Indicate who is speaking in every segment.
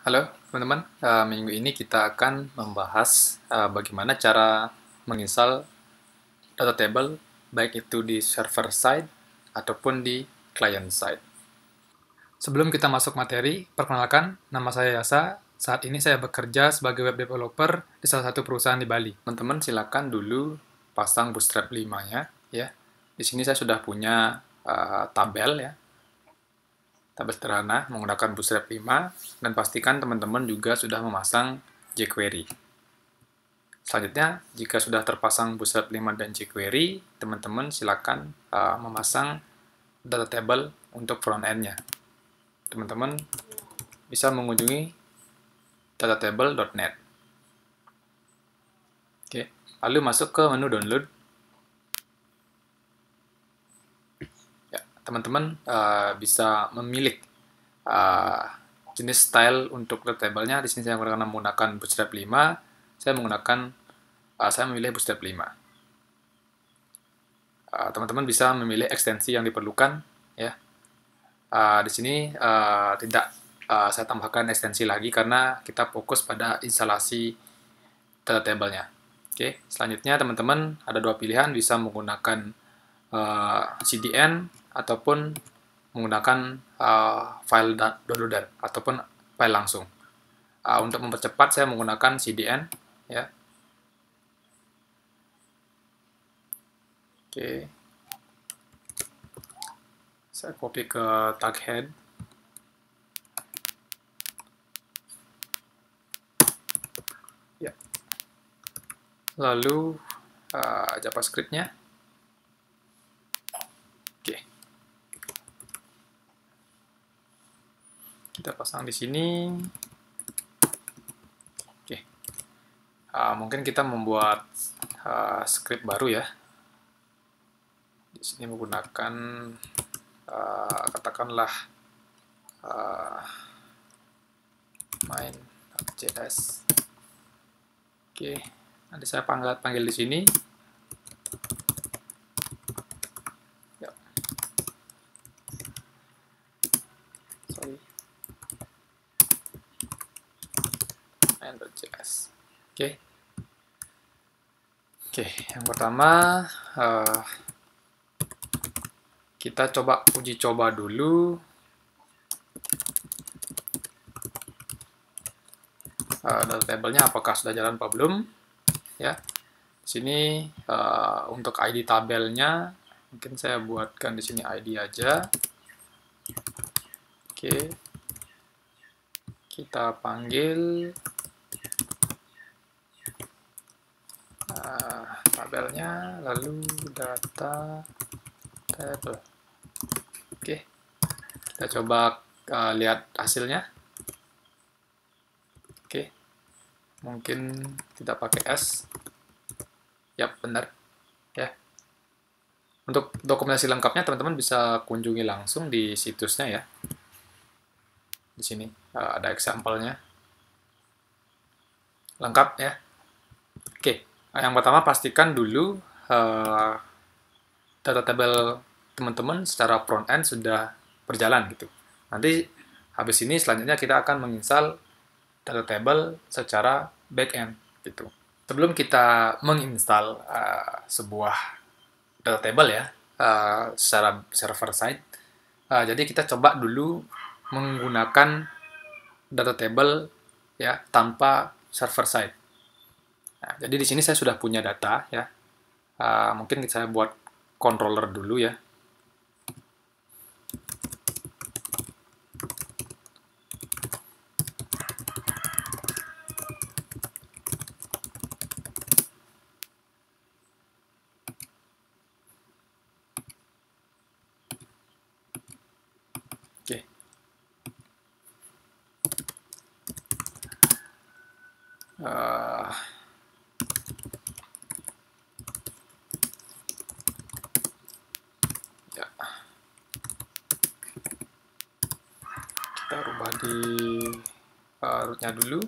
Speaker 1: Halo teman-teman, minggu ini kita akan membahas bagaimana cara menginstal data table baik itu di server side ataupun di client side. Sebelum kita masuk materi, perkenalkan, nama saya Yasa. Saat ini saya bekerja sebagai web developer di salah satu perusahaan di Bali. Teman-teman silakan dulu pasang Bootstrap 5-nya ya. Di sini saya sudah punya tabel ya, tabel sederhana menggunakan Bootstrap 5, dan pastikan teman-teman juga sudah memasang jQuery. Selanjutnya, jika sudah terpasang Bootstrap 5 dan jQuery, teman-teman silakan memasang data table untuk front end-nya. Teman-teman bisa mengunjungi datatable.net. Oke, lalu masuk ke menu download. Teman-teman bisa memilih jenis style untuk table-nya. Di sini saya menggunakan Bootstrap 5. Saya memilih Bootstrap 5. Teman-teman bisa memilih ekstensi yang diperlukan ya. Di sini tidak saya tambahkan ekstensi lagi karena kita fokus pada instalasi data table-nya. Oke, selanjutnya teman-teman ada dua pilihan, bisa menggunakan CDN ataupun menggunakan file downloader ataupun file langsung. Untuk mempercepat saya menggunakan CDN ya. Oke. Saya copy ke tag head. Ya. Lalu JavaScript-nya. Oke. Kita pasang di sini. Oke. Mungkin kita membuat script baru ya. Di sini menggunakan katakanlah main.js. Oke, nanti saya panggil di sini. Ya. Sorry. Main.js. Oke. Oke, yang pertama kita coba uji coba dulu data table-nya apakah sudah jalan apa belum ya. Di sini untuk ID tabelnya mungkin saya buatkan di sini ID aja. Oke. Kita panggil tabelnya lalu data table. Oke, kita coba lihat hasilnya. Oke, mungkin tidak pakai S. Yap, benar. Ya. Untuk dokumentasi lengkapnya teman-teman bisa kunjungi langsung di situsnya ya. Di sini ada example-nya. Lengkap ya. Oke, yang pertama pastikan dulu data table teman-teman secara front end sudah berjalan gitu. Nanti habis ini selanjutnya kita akan menginstal data table secara back end gitu. Sebelum kita menginstal sebuah data table ya secara server side, jadi kita coba dulu menggunakan data table ya tanpa server side. Nah, jadi di sini saya sudah punya data ya. Mungkin saya buat controller dulu ya. Oke. Ya. Kita rubah di rootnya dulu.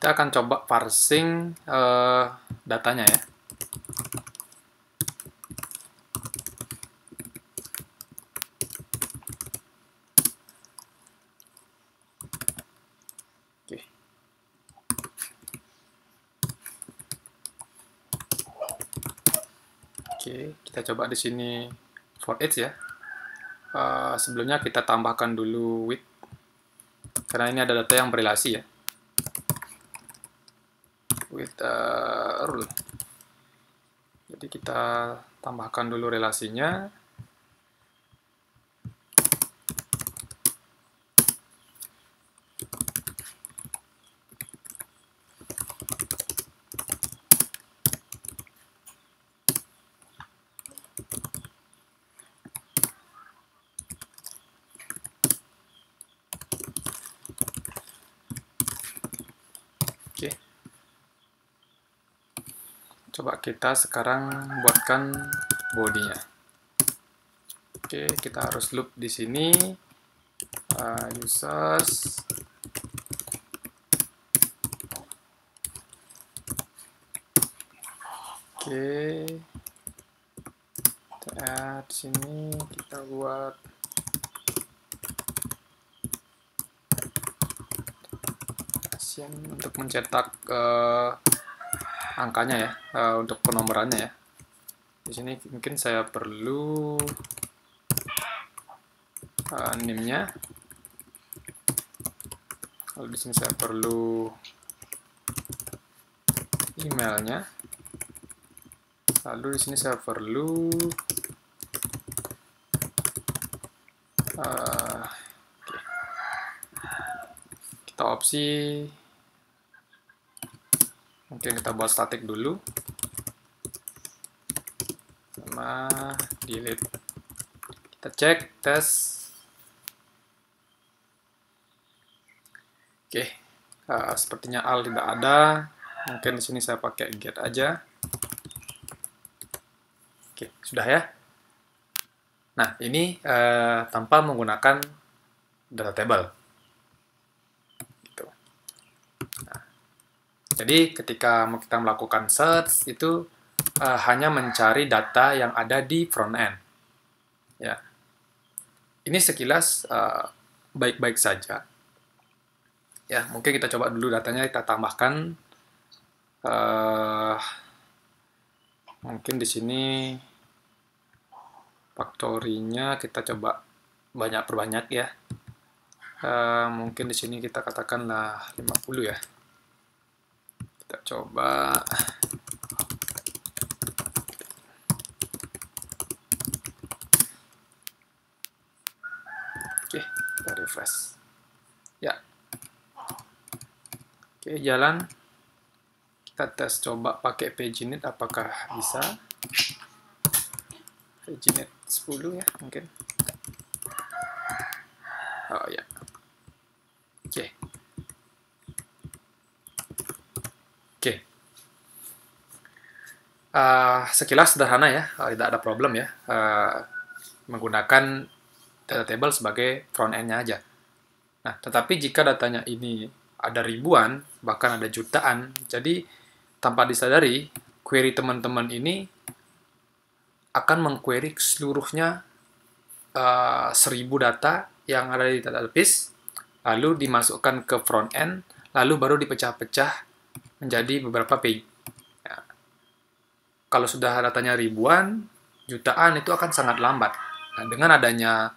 Speaker 1: Kita akan coba parsing datanya ya. Oke. Oke, kita coba di sini for each ya. Sebelumnya kita tambahkan dulu with, karena ini ada data yang berelasi ya. With rule. Jadi kita tambahkan dulu relasinya. Oke. Coba kita sekarang buatkan bodinya. Oke, kita harus loop di sini. Users. Oke. Kita add sini, kita buat untuk mencetak angkanya ya, untuk penomorannya ya. Di sini mungkin saya perlu name-nya. Lalu di sini saya perlu emailnya. Lalu di sini saya perlu kita opsi, mungkin kita buat static dulu sama delete. Kita cek tes. Oke, sepertinya al tidak ada. Mungkin di sini saya pakai get aja. Oke, sudah ya. Nah, ini tanpa menggunakan data table. Gitu. Nah, jadi ketika kita melakukan search itu hanya mencari data yang ada di front end. Ya, ini sekilas baik-baik saja. Ya, mungkin kita coba dulu datanya, kita tambahkan. Mungkin di sini factory-nya kita coba perbanyak ya. Mungkin di sini kita katakanlah 50 ya. Kita coba. Oke, kita refresh. Ya. Oke, jalan. Kita tes coba pakai paginate apakah bisa. Paginate 10 ya, mungkin. Oh ya. Oke. Oke. Sekilas sederhana ya, tidak ada problem ya. Menggunakan data table sebagai front end-nya aja. Nah, tetapi jika datanya ini ada ribuan, bahkan ada jutaan, jadi tanpa disadari, query teman-teman ini akan mengquery seluruhnya 1000 data yang ada di database, lalu dimasukkan ke front end, lalu baru dipecah-pecah menjadi beberapa page. Ya. Kalau sudah datanya ribuan, jutaan, itu akan sangat lambat. Nah, dengan adanya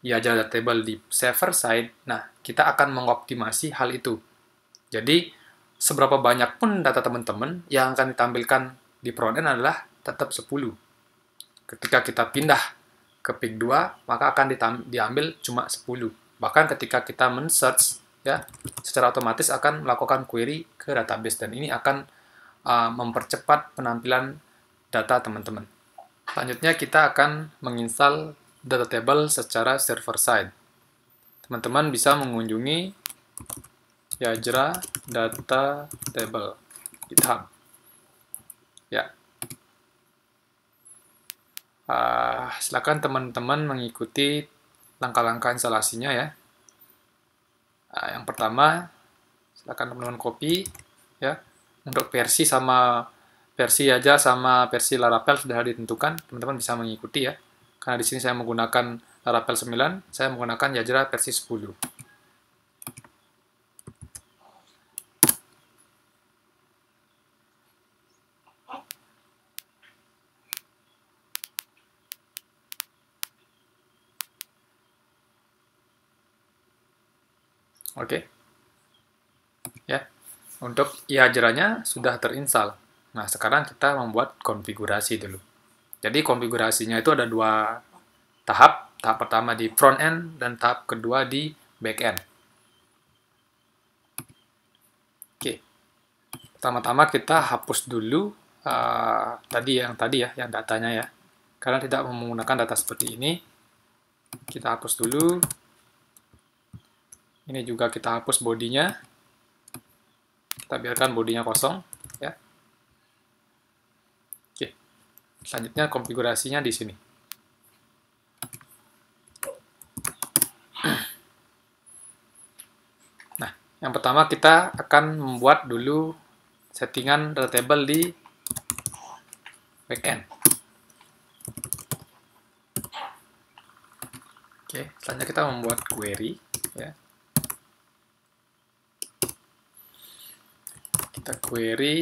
Speaker 1: data table di server side, nah kita akan mengoptimasi hal itu. Jadi seberapa banyak pun data teman-teman yang akan ditampilkan di front end adalah tetap 10. Ketika kita pindah ke page 2, maka akan diambil cuma 10. Bahkan ketika kita men-search, ya, secara otomatis akan melakukan query ke database, dan ini akan mempercepat penampilan data teman-teman. Selanjutnya kita akan menginstal data table secara server side. Teman-teman bisa mengunjungi Yajra Data Table GitHub. Ya. Silakan teman-teman mengikuti langkah-langkah instalasinya ya. Yang pertama, Silakan teman-teman copy ya. Untuk versi aja sama versi Laravel sudah ditentukan, teman-teman bisa mengikuti ya. Karena di sini saya menggunakan Laravel 9, saya menggunakan Yajra versi 10. Oke. Ya. Untuk Yajranya sudah terinstall. Nah, sekarang kita membuat konfigurasi dulu. Jadi konfigurasinya itu ada dua tahap. Tahap pertama di front end dan tahap kedua di back end. Oke. Pertama-tama kita hapus dulu yang datanya ya. Karena tidak menggunakan data seperti ini. Kita hapus dulu. Ini juga kita hapus bodinya. Kita biarkan bodinya kosong ya. Oke. Selanjutnya konfigurasinya di sini. Nah, yang pertama kita akan membuat dulu settingan data table di backend. Oke, selanjutnya kita membuat query ya. Kita query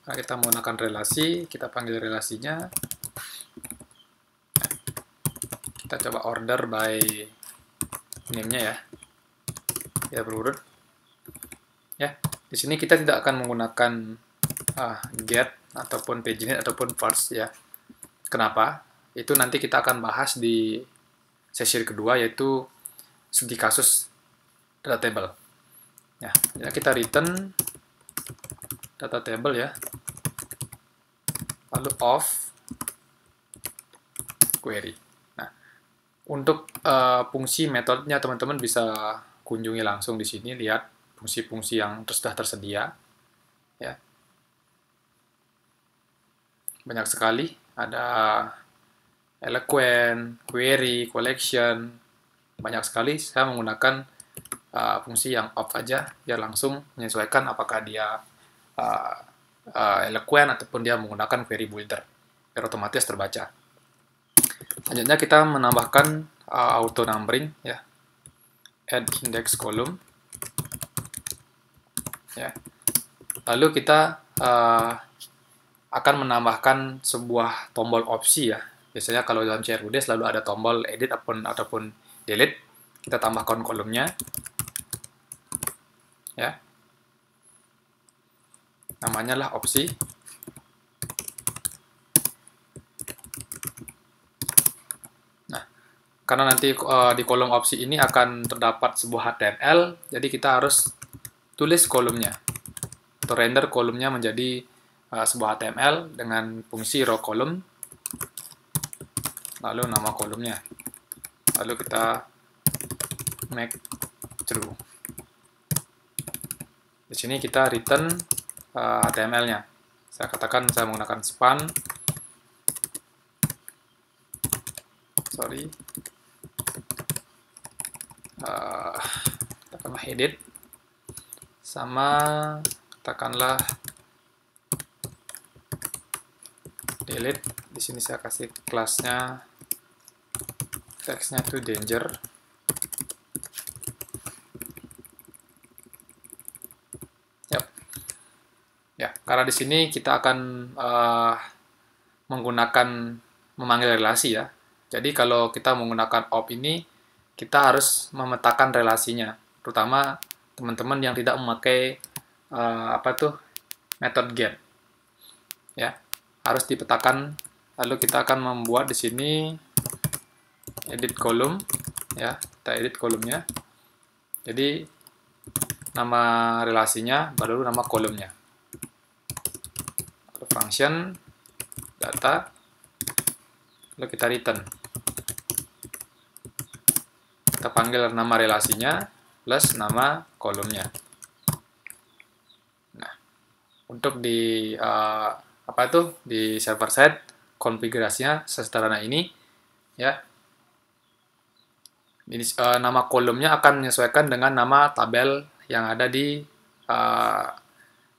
Speaker 1: kita menggunakan relasi, kita panggil relasinya. Kita coba order by name-nya ya. Ya berurut. Ya, di sini kita tidak akan menggunakan get ataupun paginate ataupun parse ya. Kenapa? Itu nanti kita akan bahas di sesi kedua, yaitu studi kasus data table. Ya, kita return data table ya, lalu of query. Nah, untuk fungsi metodenya teman-teman bisa kunjungi langsung di sini, lihat fungsi-fungsi yang sudah tersedia. Ya, banyak sekali, ada eloquent, query, collection, banyak sekali. Saya menggunakan fungsi yang off aja, biar langsung menyesuaikan apakah dia eloquent ataupun dia menggunakan query builder, biar otomatis terbaca. Selanjutnya kita menambahkan auto numbering ya, add index column ya. Lalu kita akan menambahkan sebuah tombol opsi ya. Biasanya kalau dalam CRUD selalu ada tombol edit ataupun delete. Kita tambahkan kolomnya ya, namanya lah opsi. Nah, karena nanti di kolom opsi ini akan terdapat sebuah HTML, jadi kita harus tulis kolomnya atau render kolomnya menjadi sebuah HTML dengan fungsi row column, lalu nama kolomnya, lalu kita make true. Di sini kita return HTML-nya. Saya katakan saya menggunakan span. Sorry. Katakanlah edit. Sama katakanlah delete. Di sini saya kasih kelasnya, teksnya itu danger. Ya, karena di sini kita akan memanggil relasi ya. Jadi kalau kita menggunakan op ini, kita harus memetakan relasinya. Terutama teman-teman yang tidak memakai method get. Ya, harus dipetakan. Lalu kita akan membuat di sini edit column ya, kita edit kolomnya. Jadi nama relasinya baru nama kolomnya. Function data, lalu kita return. Kita panggil nama relasinya plus nama kolomnya. Nah, untuk di di server side konfigurasinya sesederhana ini ya. Ini nama kolomnya akan menyesuaikan dengan nama tabel yang ada di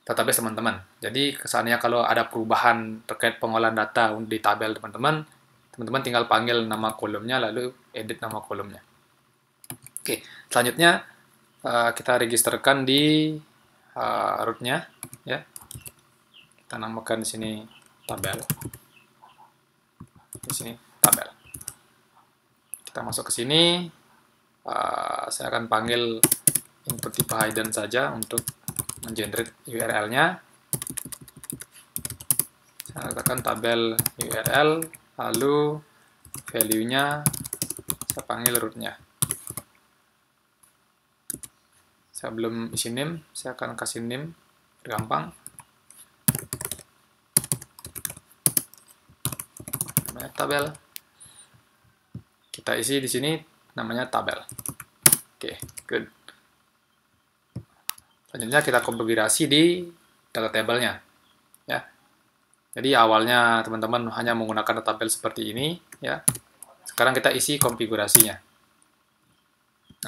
Speaker 1: database teman-teman. Jadi kesannya kalau ada perubahan terkait pengolahan data di tabel teman-teman, teman-teman tinggal panggil nama kolomnya lalu edit nama kolomnya. Oke, selanjutnya kita registerkan di rootnya, ya. Kita namakan di sini tabel. Di sini tabel. Kita masuk ke sini. Saya akan panggil input tipe hidden saja untuk mengenerate URL-nya. Saya katakan tabel URL, lalu value-nya saya panggil root-nya. Saya belum isi name, saya akan kasih name, gampang. Namanya tabel. Kita isi di sini namanya tabel. Oke, good. Selanjutnya kita konfigurasi di data table-nya. Ya. Jadi awalnya teman-teman hanya menggunakan tabel seperti ini, ya. Sekarang kita isi konfigurasinya.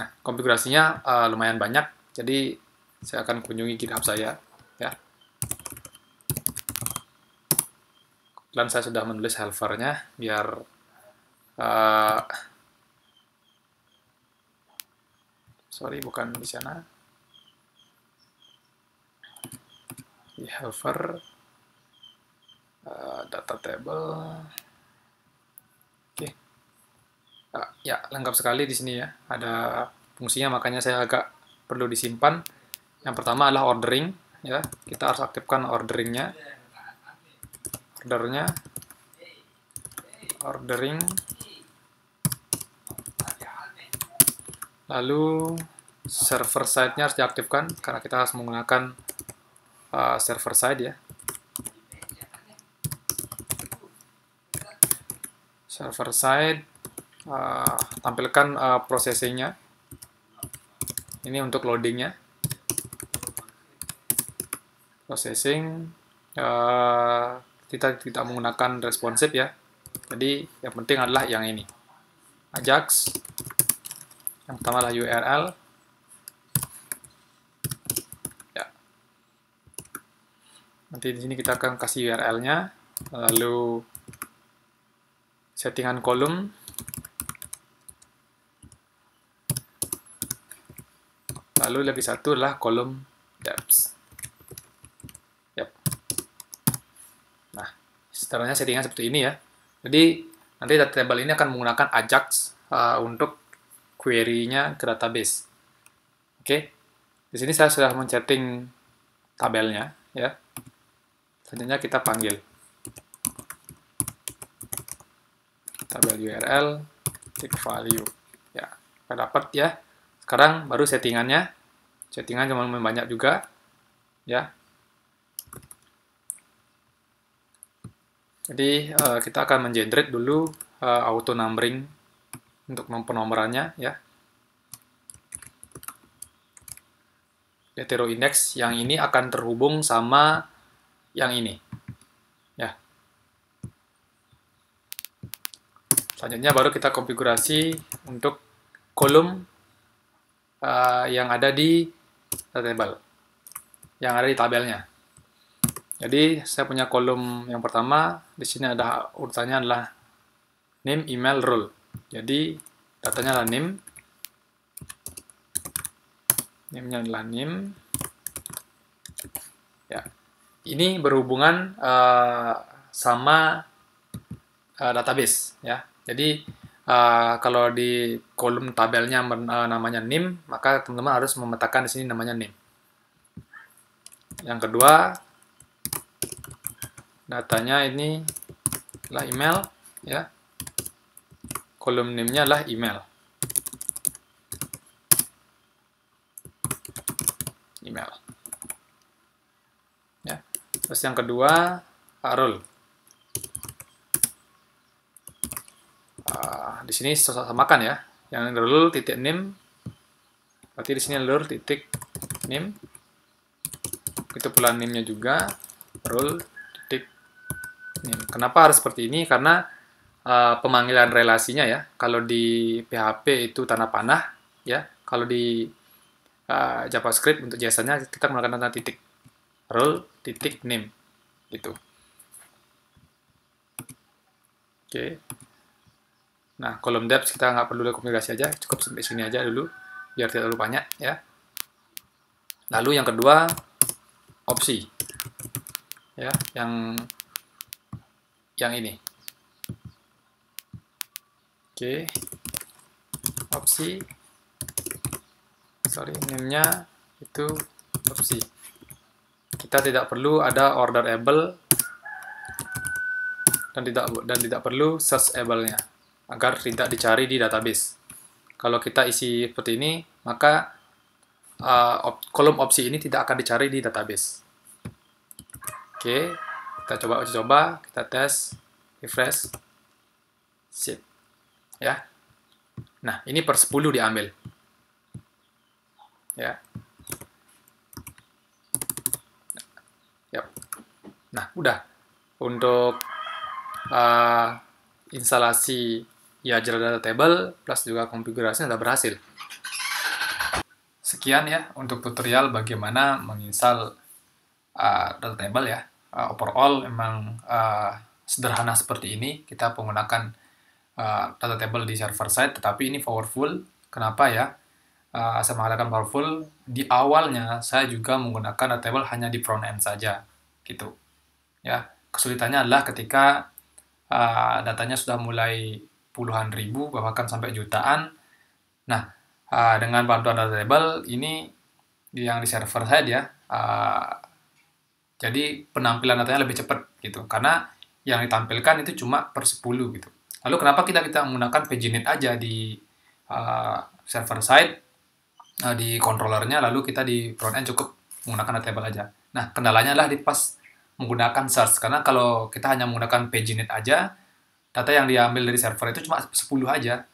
Speaker 1: Nah, konfigurasinya lumayan banyak. Jadi saya akan kunjungi GitHub saya, ya. Dan saya sudah menulis helpernya biar sorry, bukan di sana. Di helper data table. Oke. Ya, lengkap sekali di sini ya. Ada fungsinya, makanya saya agak perlu disimpan. Yang pertama adalah ordering, ya. Kita harus aktifkan orderingnya. Ordering. Lalu server side-nya harus diaktifkan karena kita harus menggunakan server side, ya. Server side, tampilkan processing-nya. Ini untuk loading-nya. Processing, kita tidak menggunakan responsive, ya. Jadi yang penting adalah yang ini. Ajax. Yang pertama adalah URL. Ya. Nanti di sini kita akan kasih URL-nya, lalu settingan kolom, lalu lagi satu adalah kolom depth. Yep. Nah, setelahnya settingan seperti ini, ya. Jadi nanti data table ini akan menggunakan Ajax untuk query-nya ke database. Oke, di sini saya sudah men-setting tabelnya, ya. Selanjutnya kita panggil tabel URL tick value, ya. Kita dapat, ya. Sekarang baru settingannya. Settingan cuma banyak juga, ya. Jadi kita akan mengenerate dulu auto numbering untuk penomorannya, ya. Hetero index yang ini akan terhubung sama yang ini, ya. Selanjutnya baru kita konfigurasi untuk kolom yang ada di table, yang ada di tabelnya. Jadi saya punya kolom yang pertama, di sini ada urutannya adalah name, email, role. Jadi datanya adalah name, name-nya adalah name. Ya, ini berhubungan sama database, ya. Jadi kalau di kolom tabelnya namanya name, maka teman-teman harus memetakan di sini namanya name. Yang kedua, datanya ini adalah email, ya. Kolom name-nya adalah email. Email. Ya. Terus yang kedua, role. Di sini samakan, ya. Yang role titik name, berarti di sini role titik name. Itu pula name-nya juga role titik name. Kenapa harus seperti ini? Karena pemanggilan relasinya, ya. Kalau di PHP itu tanda panah, ya. Kalau di JavaScript untuk JSON-nya kita menggunakan tanda titik, role titik name gitu. Oke. Nah, kolom depth kita nggak perlu konfigurasi aja, cukup sampai sini aja dulu, biar tidak terlalu banyak ya. Lalu yang kedua, opsi. Ya, yang ini. Oke. Opsi. Sorry, name-nya itu opsi. Kita tidak perlu ada orderable dan tidak perlu searchable-nya agar tidak dicari di database. Kalau kita isi seperti ini, maka kolom opsi ini tidak akan dicari di database. Oke, kita coba, kita tes, refresh, sip. Ya. Nah, ini per 10 diambil. Ya. Yap. Nah, udah. Untuk instalasi Yajar Data Table plus juga konfigurasinya sudah berhasil. Sekian ya untuk tutorial bagaimana menginstal data table ya. Overall memang sederhana seperti ini. Kita menggunakan data table di server side, tetapi ini powerful. Kenapa ya? Saya mengatakan powerful. Di awalnya saya juga menggunakan data table hanya di front end saja, gitu. Ya, kesulitannya adalah ketika datanya sudah mulai puluhan ribu, bahkan sampai jutaan. Nah, dengan bantuan data table ini yang di server side ya, jadi penampilan datanya lebih cepat gitu, karena yang ditampilkan itu cuma per 10 gitu. Lalu kenapa kita menggunakan paginate aja di server side, di controllernya, lalu kita di front end cukup menggunakan data table aja. Nah, kendalanya adalah di pas menggunakan search, karena kalau kita hanya menggunakan paginate aja, data yang diambil dari server itu cuma 10 aja,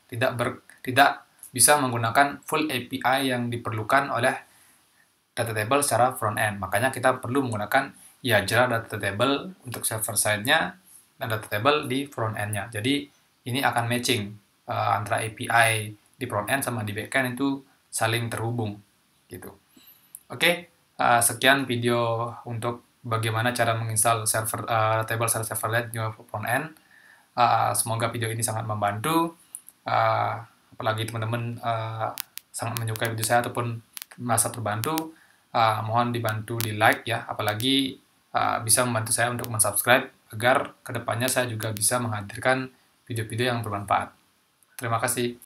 Speaker 1: tidak bisa menggunakan full API yang diperlukan oleh data table secara front end. Makanya kita perlu menggunakan Yajar data table untuk server side-nya dan data table di front end-nya. Jadi ini akan matching antara API di front end sama di back end itu saling terhubung gitu. Oke, sekian video untuk bagaimana cara menginstal table server side di front end. Semoga video ini sangat membantu. Apalagi teman-teman sangat menyukai video saya ataupun merasa terbantu, mohon dibantu di like ya. Apalagi bisa membantu saya untuk mensubscribe agar kedepannya saya juga bisa menghadirkan video-video yang bermanfaat. Terima kasih.